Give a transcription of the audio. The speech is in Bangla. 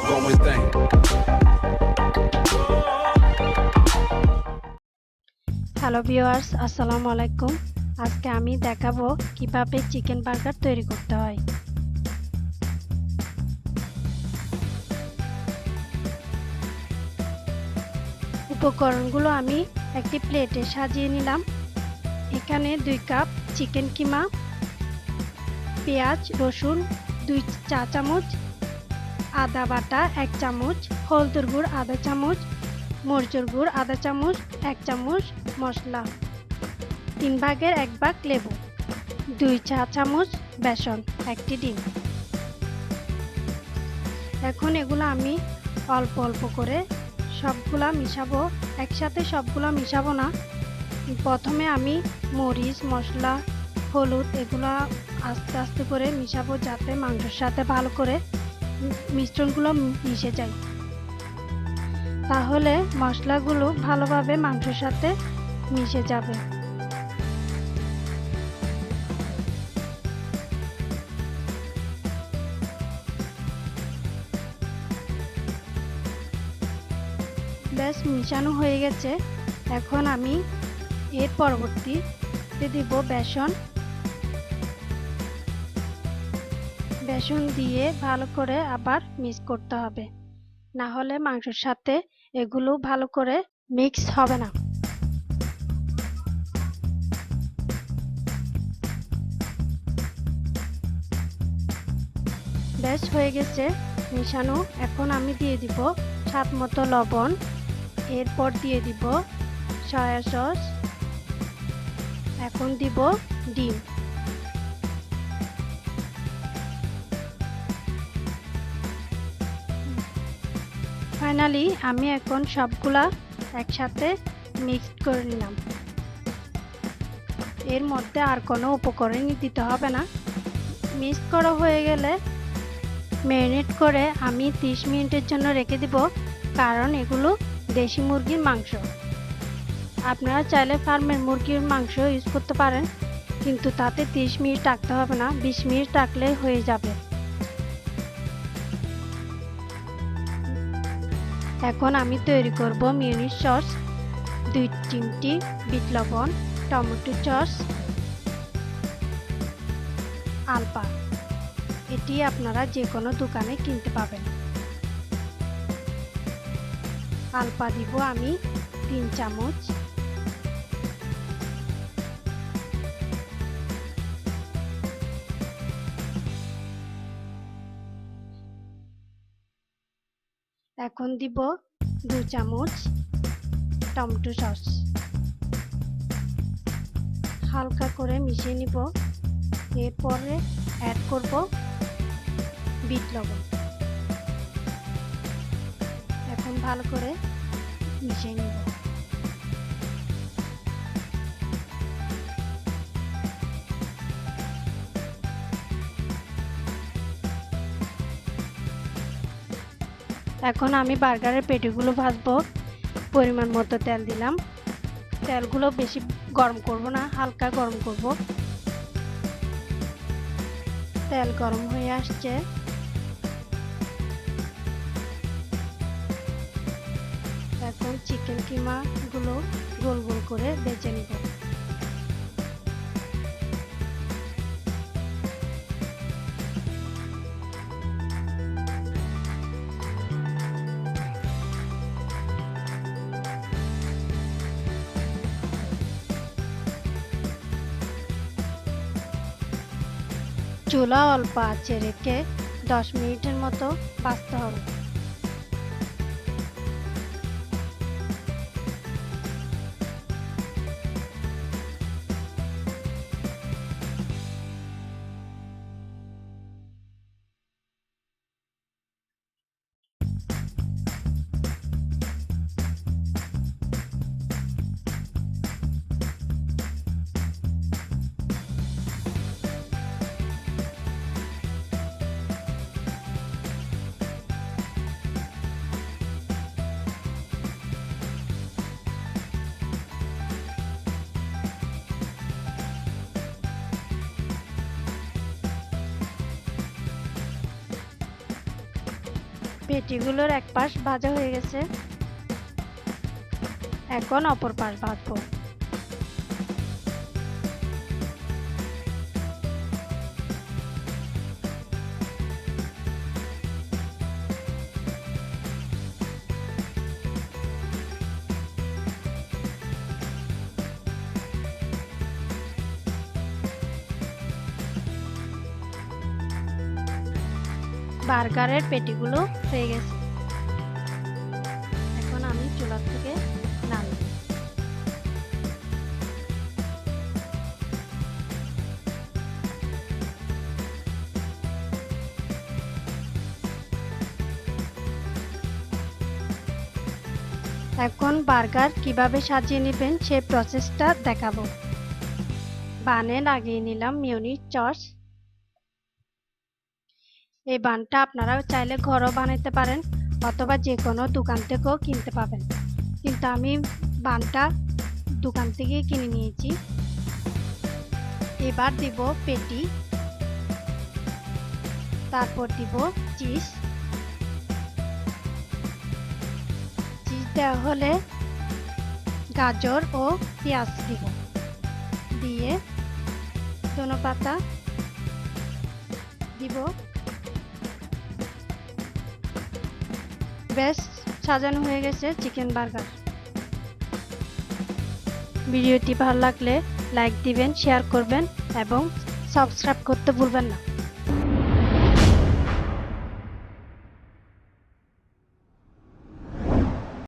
going thing. হ্যালো ভিউয়ার্স, আসসালামু আলাইকুম। আজকে আমি দেখাবো কিভাবে চিকেন বার্গার তৈরি করতে হয়। উপকরণগুলো আমি একটি প্লেটে সাজিয়ে নিলাম। এখানে 2 কাপ চিকেন কিমা, পেঁয়াজ রসুন 2 চা চামচ, আদা বাটা 1 চামচ, হলুদের গুঁড়ো আধা চামচ, মরিচের গুঁড়ো আধা চামচ, 1 চামচ মশলা, 3 ভাগের 1 ভাগ লেবু, 2 চা চামচ বেসন, 1টি ডিম। এখন এগুলো আমি অল্প অল্প করে সবগুলা মিশাবো। একসাথে সবগুলা মিশাবো না। প্রথমে আমি মরিচ, মশলা, হলুদ এগুলো আস্তে আস্তে করে মিশাবো, যাতে মাংসের সাথে ভালো করে মিশ্রণগুলো মিশে যায়। তাহলে মশলাগুলো ভালোভাবে মাংসের সাথে মিশে যাবে। বেশ মিশানো হয়ে গেছে। এখন আমি এর পরবর্তীতে দিব বেসন। বেসন দিয়ে ভালো করে আবার মিক্স করতে হবে, না হলে মাংসের সাথে এগুলো ভালো করে মিক্স হবে না। বেশ হয়ে গেছে মিশানো। এখন আমি দিয়ে দিব স্বাদ মতো লবণ, এরপর দিয়ে দিব সয়া সস, এখন দিব ডিম। ফাইনালি আমি এখন সবগুলা একসাথে মিক্স করে নিলাম। এর মধ্যে আর কোনো উপকরণই দিতে হবে না। মিক্স করা হয়ে গেলে ম্যারিনেট করে আমি 30 মিনিটের জন্য রেখে দিব, কারণ এগুলো দেশি মুরগির মাংস। আপনারা চাইলে ফার্মের মুরগির মাংস ইউজ করতে পারেন, কিন্তু তাতে 30 মিনিট রাখতে হবে না, 20 মিনিট রাখলে হয়ে যাবে। এখন আমি তৈরি করব মিয়োনিজ সস। 2 চিমটি বিট লবণ, টমেটো সস, আলপা, এটি আপনারা যে কোনো দোকানে কিনতে পাবেন। আলপা দিব আমি 3 চামচ। এখন দিব 2 চামচ টমেটো সস। হালকা করে মিশিয়ে নিব। এরপরে অ্যাড করব বিট লবণ। এখন ভালো করে মিশিয়ে নিব। এখন আমি বার্গারের পেটিগুলো ভাজবো। পরিমাণ মতো তেল দিলাম। তেলগুলো বেশি গরম করব না, হালকা গরম করব। তেল গরম হয়ে আসছে। এখন চিকেন কিমাগুলো গোল গোল করে ভেজে নিব। চুলা অল্প আঁচে রেখে 10 মিনিটের মতো ভাজতে হবে। পেটিগুলোর এক পাশ ভাজা হয়ে গেছে, এখন অপর পাশ ভাজবো। বার্গারের পেটিগুলো হয়ে গেছে, এখন আমি চুলা থেকে নামাবো। এখন বার্গার কিভাবে সাজিয়ে নেবেন সেই প্রসেসটা দেখাবো। বানে লাগিয়ে নিলাম মেয়োনিজ সস। এই বানটা আপনারা চাইলে ঘরেও বানাতে পারেন অথবা যে কোনো দোকান থেকেও কিনতে পাবেন, কিন্তু আমি বানটা দোকান থেকে কিনে নিয়েছি। এবার দিব পেটি, তারপর দিব চিজ। চিজ দেওয়া হলে গাজর ও পেঁয়াজ দিব, দিয়ে ধনেপাতা দিব। বেশ সাজানো হয়ে গেছে চিকেন বার্গার। ভিডিওটি ভালো লাগলে লাইক দিবেন, শেয়ার করবেন এবং সাবস্ক্রাইব করতে ভুলবেন না।